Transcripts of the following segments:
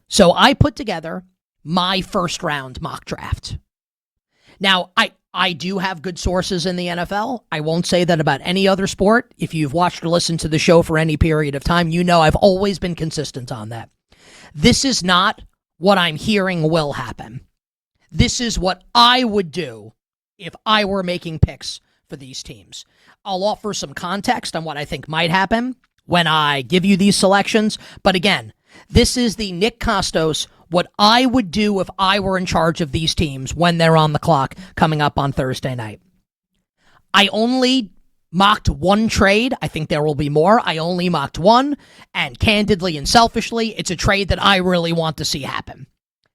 So I put together my first round mock draft. Now, I do have good sources in the NFL. I won't say that about any other sport. If you've watched or listened to the show for any period of time, you know I've always been consistent on that. This is not what I'm hearing will happen. This is what I would do if I were making picks for these teams. I'll offer some context on what I think might happen when I give you these selections. But again, this is the Nick Kostos, what I would do if I were in charge of these teams when they're on the clock coming up on Thursday night. I only mocked one trade. I think there will be more. I only mocked one. And candidly and selfishly, it's a trade that I really want to see happen.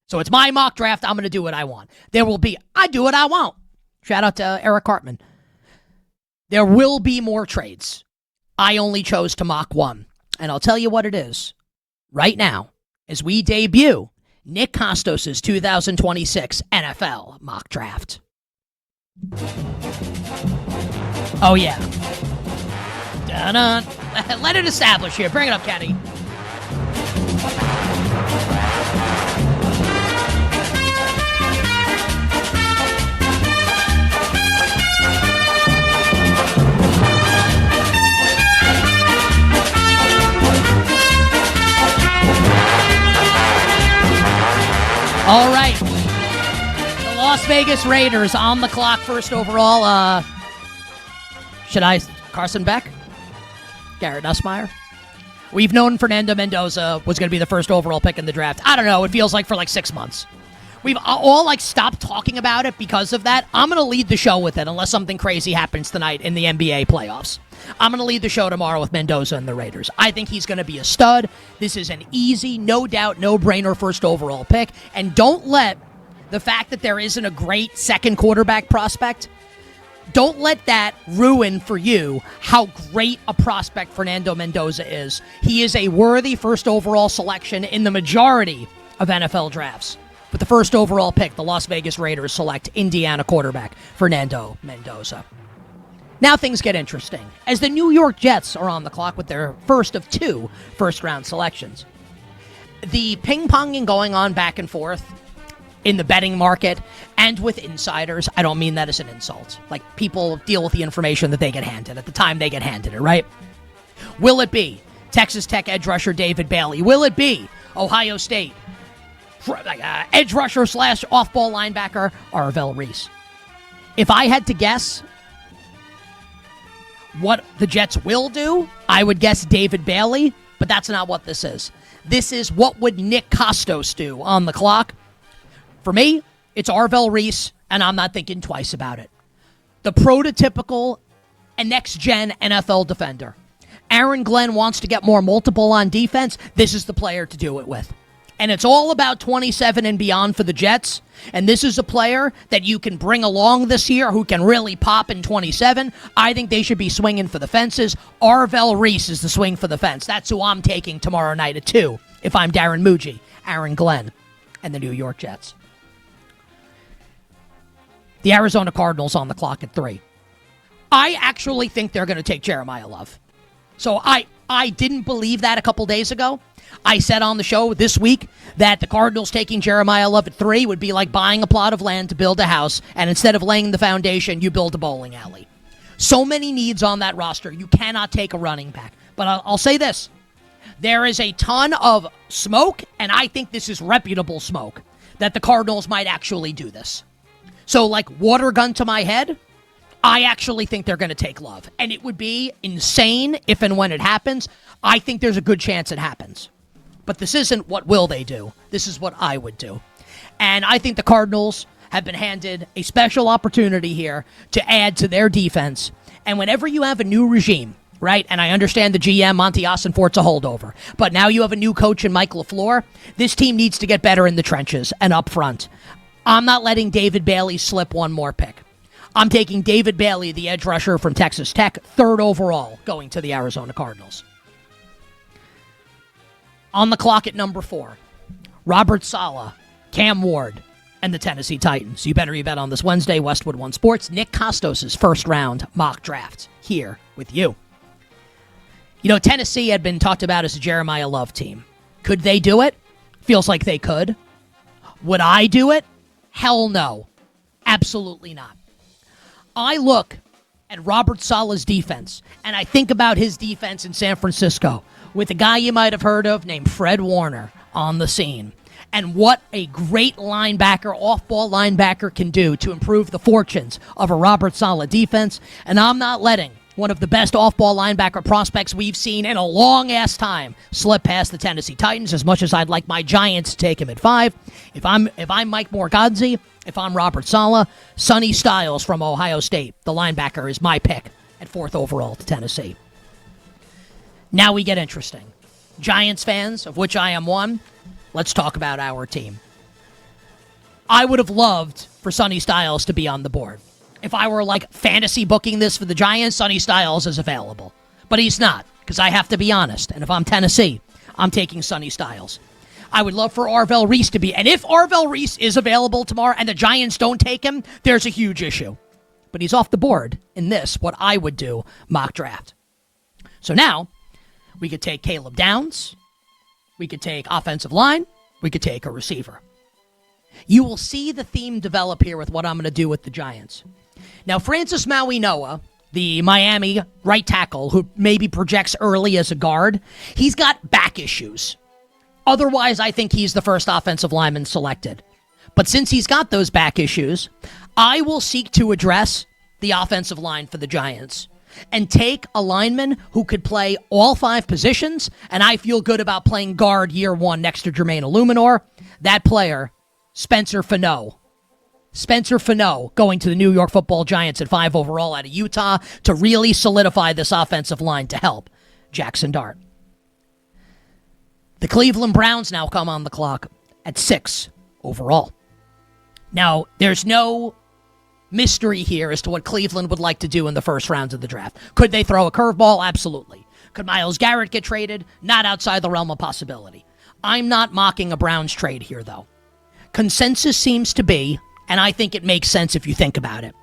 So it's my mock draft. I'm going to do what I want. There will be, I do what I want. Shout out to Eric Hartman. There will be more trades. I only chose to mock one. And I'll tell you what it is. Right now, as we debut Nick Kostos' 2026 NFL mock draft. Oh, yeah. Dun-dun. Let it establish here. Bring it up, Kenny. All right. The Las Vegas Raiders on the clock first overall. Carson Beck? Garrett Nussmeier? We've known Fernando Mendoza was going to be the first overall pick in the draft. I don't know. It feels like for like 6 months. We've all stopped talking about it because of that. I'm going to lead the show with it unless something crazy happens tonight in the NBA playoffs. I'm going to lead the show tomorrow with Mendoza and the Raiders. I think he's going to be a stud. This is an easy, no doubt, no-brainer first overall pick. And don't let the fact that there isn't a great second quarterback prospect, don't let that ruin for you how great a prospect Fernando Mendoza is. He is a worthy first overall selection in the majority of NFL drafts. With the first overall pick, the Las Vegas Raiders select Indiana quarterback Fernando Mendoza. Now things get interesting, as the New York Jets are on the clock with their first of 2 first-round selections. The ping-ponging going on back and forth in the betting market and with insiders, I don't mean that as an insult. Like, people deal with the information that they get handed at the time they get handed it, right? Will it be Texas Tech edge rusher David Bailey? Will it be Ohio State edge rusher / off-ball linebacker Arvell Reese? If I had to guess what the Jets will do, I would guess David Bailey, but that's not what this is. This is what would Nick Kostos do on the clock. For me, it's Arvell Reese, and I'm not thinking twice about it. The prototypical and next-gen NFL defender. Aaron Glenn wants to get more multiple on defense. This is the player to do it with. And it's all about 27 and beyond for the Jets. And this is a player that you can bring along this year who can really pop in 27. I think they should be swinging for the fences. Arvell Reese is the swing for the fence. That's who I'm taking tomorrow night at 2 if I'm Darren Muji, Aaron Glenn, and the New York Jets. The Arizona Cardinals on the clock at 3. I actually think they're going to take Jeremiah Love. So I didn't believe that a couple days ago. I said on the show this week that the Cardinals taking Jeremiah Love at 3 would be like buying a plot of land to build a house, and instead of laying the foundation, you build a bowling alley. So many needs on that roster. You cannot take a running back. But I'll say this. There is a ton of smoke, and I think this is reputable smoke, that the Cardinals might actually do this. So, like, water gun to my head, I actually think they're going to take Love. And it would be insane if and when it happens. I think there's a good chance it happens. But this isn't what will they do. This is what I would do. And I think the Cardinals have been handed a special opportunity here to add to their defense. And whenever you have a new regime, right, and I understand the GM, Monty Ossenfort's a holdover, but now you have a new coach in Mike LaFleur, this team needs to get better in the trenches and up front. I'm not letting David Bailey slip one more pick. I'm taking David Bailey, the edge rusher from Texas Tech, 3rd overall, going to the Arizona Cardinals. On the clock at number 4, Robert Saleh, Cam Ward, and the Tennessee Titans. You bet on this Wednesday, Westwood One Sports. Nick Kostos' first round mock draft here with you. You know, Tennessee had been talked about as a Jeremiah Love team. Could they do it? Feels like they could. Would I do it? Hell no. Absolutely not. I look at Robert Saleh's defense, and I think about his defense in San Francisco with a guy you might have heard of named Fred Warner on the scene, and what a great linebacker, off-ball linebacker can do to improve the fortunes of a Robert Saleh defense, and I'm not letting one of the best off-ball linebacker prospects we've seen in a long-ass time slip past the Tennessee Titans, as much as I'd like my Giants to take him at 5. If I'm Mike Morgadzi, if I'm Robert Saleh, Sonny Styles from Ohio State, the linebacker, is my pick at 4th overall to Tennessee. Now we get interesting. Giants fans, of which I am one, let's talk about our team. I would have loved for Sonny Styles to be on the board. If I were like fantasy booking this for the Giants, Sonny Styles is available. But he's not, because I have to be honest. And if I'm Tennessee, I'm taking Sonny Styles. I would love for Arvell Reese to be. And if Arvell Reese is available tomorrow and the Giants don't take him, there's a huge issue. But he's off the board in this, what I would do, mock draft. So now, we could take Caleb Downs. We could take offensive line. We could take a receiver. You will see the theme develop here with what I'm going to do with the Giants. Now, Francis Mauigoa, the Miami right tackle, who maybe projects early as a guard, he's got back issues. Otherwise, I think he's the first offensive lineman selected. But since he's got those back issues, I will seek to address the offensive line for the Giants and take a lineman who could play all 5 positions, and I feel good about playing guard year 1 next to Jermaine Illuminor. That player, Spencer Fano. Spencer Fano going to the New York Football Giants at 5 overall out of Utah to really solidify this offensive line to help Jackson Dart. The Cleveland Browns now come on the clock at 6 overall. Now, there's no mystery here as to what Cleveland would like to do in the first rounds of the draft. Could they throw a curveball? Absolutely. Could Myles Garrett get traded? Not outside the realm of possibility. I'm not mocking a Browns trade here, though. Consensus seems to be, and I think it makes sense if you think about it,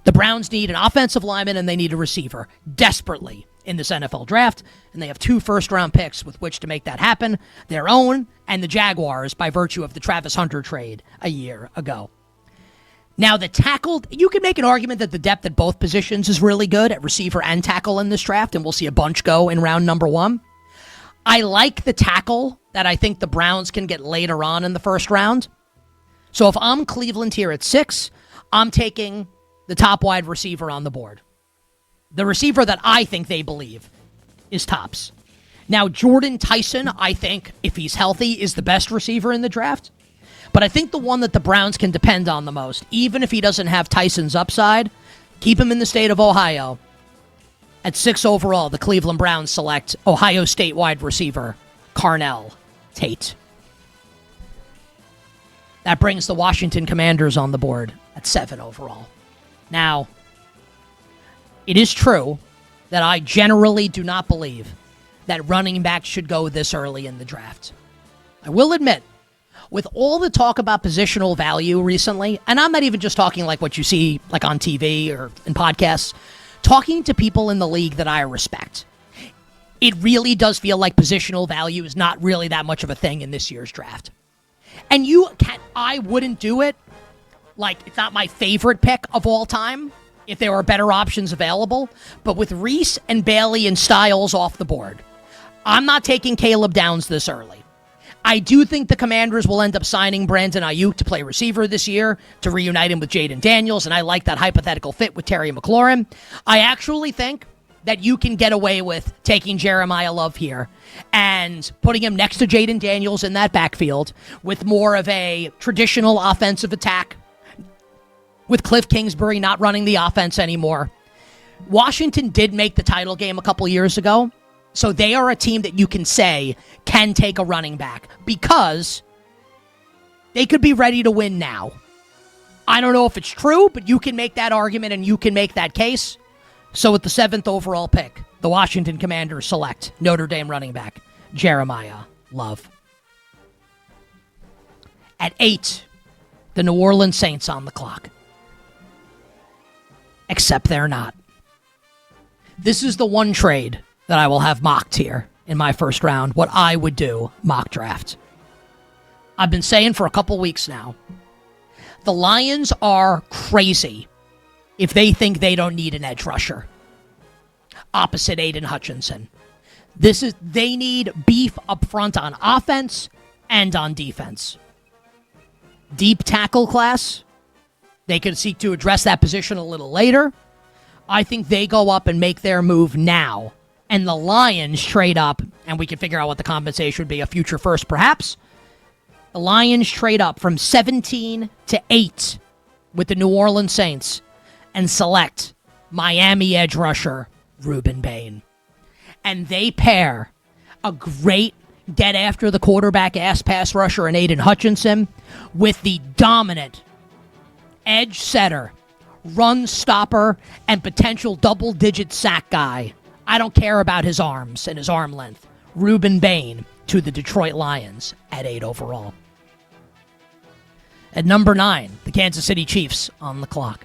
the Browns need an offensive lineman and they need a receiver desperately in this NFL draft, and they have 2 first-round picks with which to make that happen, their own and the Jaguars by virtue of the Travis Hunter trade a year ago. Now, the tackle, you can make an argument that the depth at both positions is really good at receiver and tackle in this draft, and we'll see a bunch go in round number 1. I like the tackle that I think the Browns can get later on in the first round. So if I'm Cleveland here at 6, I'm taking the top wide receiver on the board. The receiver that I think they believe is tops. Now, Jordan Tyson, I think, if he's healthy, is the best receiver in the draft. But I think the one that the Browns can depend on the most, even if he doesn't have Tyson's upside, keep him in the state of Ohio. At 6 overall, the Cleveland Browns select Ohio State wide receiver Carnell Tate. That brings the Washington Commanders on the board at 7 overall. Now, it is true that I generally do not believe that running back should go this early in the draft. I will admit, with all the talk about positional value recently, and I'm not even just talking like what you see like on TV or in podcasts, talking to people in the league that I respect, it really does feel like positional value is not really that much of a thing in this year's draft. And I wouldn't do it. Like, it's not my favorite pick of all time if there were better options available. But with Reese and Bailey and Styles off the board, I'm not taking Caleb Downs this early. I do think the Commanders will end up signing Brandon Ayuk to play receiver this year to reunite him with Jaden Daniels, and I like that hypothetical fit with Terry McLaurin. I actually think that you can get away with taking Jeremiah Love here and putting him next to Jaden Daniels in that backfield with more of a traditional offensive attack, with Cliff Kingsbury not running the offense anymore. Washington did make the title game a couple years ago, so they are a team that you can say can take a running back because they could be ready to win now. I don't know if it's true, but you can make that argument and you can make that case. So with the 7th overall pick, the Washington Commanders select Notre Dame running back Jeremiah Love. At 8, the New Orleans Saints on the clock. Except they're not. This is the one trade that I will have mocked here in my first round, what I would do mock draft. I've been saying for a couple weeks now, the Lions are crazy if they think they don't need an edge rusher opposite Aiden Hutchinson. They need beef up front on offense and on defense. Deep tackle class, they could seek to address that position a little later. I think they go up and make their move now, and the Lions trade up, and we can figure out what the compensation would be, a future first perhaps. The Lions trade up from 17 to 8 with the New Orleans Saints and select Miami edge rusher Ruben Bain. And they pair a great get after the quarterback ass pass rusher in Aiden Hutchinson with the dominant edge setter, run stopper, and potential double-digit sack guy. I don't care about his arms and his arm length. Ruben Bain to the Detroit Lions at 8 overall. At number 9, the Kansas City Chiefs on the clock.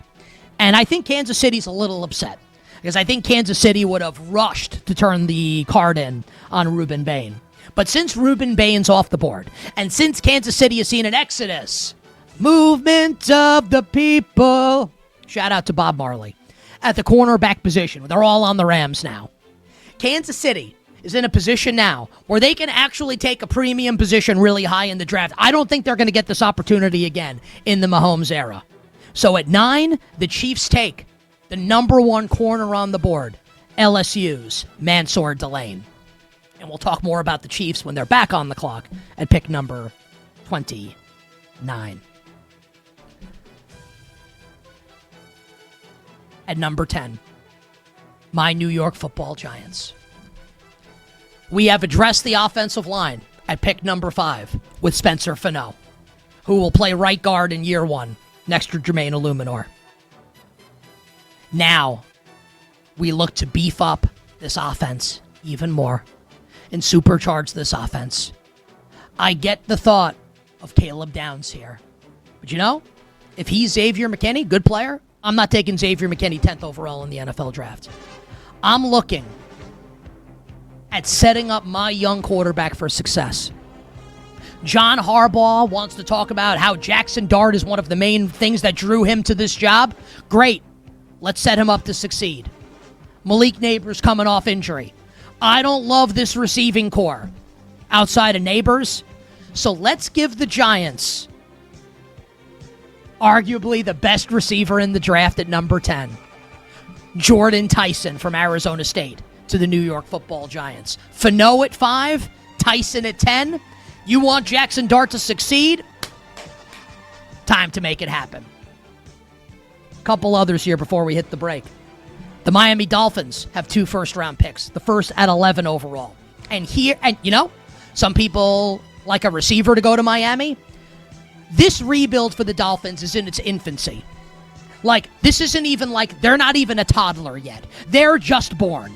And I think Kansas City's a little upset because I think Kansas City would have rushed to turn the card in on Ruben Bain. But since Ruben Bain's off the board, and since Kansas City has seen an exodus, movement of the people, shout out to Bob Marley, at the cornerback position, they're all on the Rams now. Kansas City is in a position now where they can actually take a premium position really high in the draft. I don't think they're going to get this opportunity again in the Mahomes era. So at 9, the Chiefs take the number 1 corner on the board, LSU's Mansour Delane. And we'll talk more about the Chiefs when they're back on the clock at pick number 29. At number 10, my New York Football Giants. We have addressed the offensive line at pick number 5 with Spencer Fano, who will play right guard in year 1 next to Jermaine Illuminor. Now, we look to beef up this offense even more and supercharge this offense. I get the thought of Caleb Downs here. But you know, if he's Xavier McKinney, good player, I'm not taking Xavier McKinney 10th overall in the NFL draft. I'm looking at setting up my young quarterback for success. John Harbaugh wants to talk about how Jackson Dart is one of the main things that drew him to this job. Great. Let's set him up to succeed. Malik Neighbors coming off injury. I don't love this receiving core outside of Neighbors. So let's give the Giants arguably the best receiver in the draft at number 10. Jordan Tyson from Arizona State to the New York Football Giants. Fano at 5, Tyson at 10. You want Jackson Dart to succeed? Time to make it happen. Couple others here before we hit the break. The Miami Dolphins have 2 first-round picks. The first at 11 overall. And you know, some people like a receiver to go to Miami. This rebuild for the Dolphins is in its infancy. Like, this isn't even like, they're not even a toddler yet. They're just born,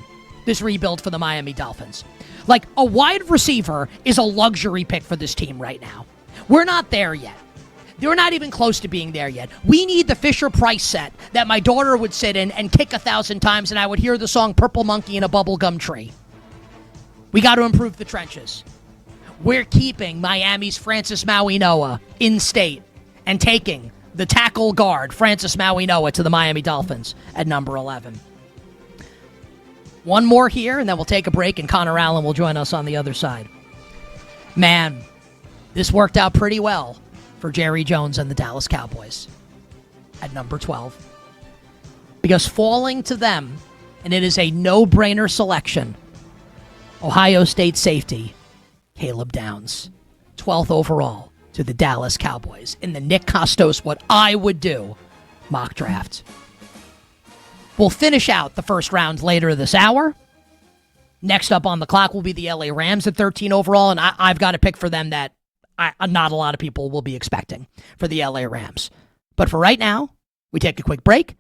this rebuild for the Miami Dolphins. Like, a wide receiver is a luxury pick for this team right now. We're not there yet. They're not even close to being there yet. We need the Fisher-Price set that my daughter would sit in and kick 1,000 times, and I would hear the song Purple Monkey in a Bubblegum Tree. We got to improve the trenches. We're keeping Miami's Francis Maui-Noah in state and taking the tackle guard, Francis Maui-Noah, to the Miami Dolphins at number 11. One more here, and then we'll take a break, and Connor Allen will join us on the other side. Man, this worked out pretty well for Jerry Jones and the Dallas Cowboys at number 12. Because falling to them, and it is a no-brainer selection, Ohio State safety, Caleb Downs, 12th overall to the Dallas Cowboys in the Nick Kostos What I Would Do mock draft. We'll finish out the first round later this hour. Next up on the clock will be the LA Rams at 13 overall, and I've got a pick for them that not a lot of people will be expecting for the LA Rams. But for right now, we take a quick break,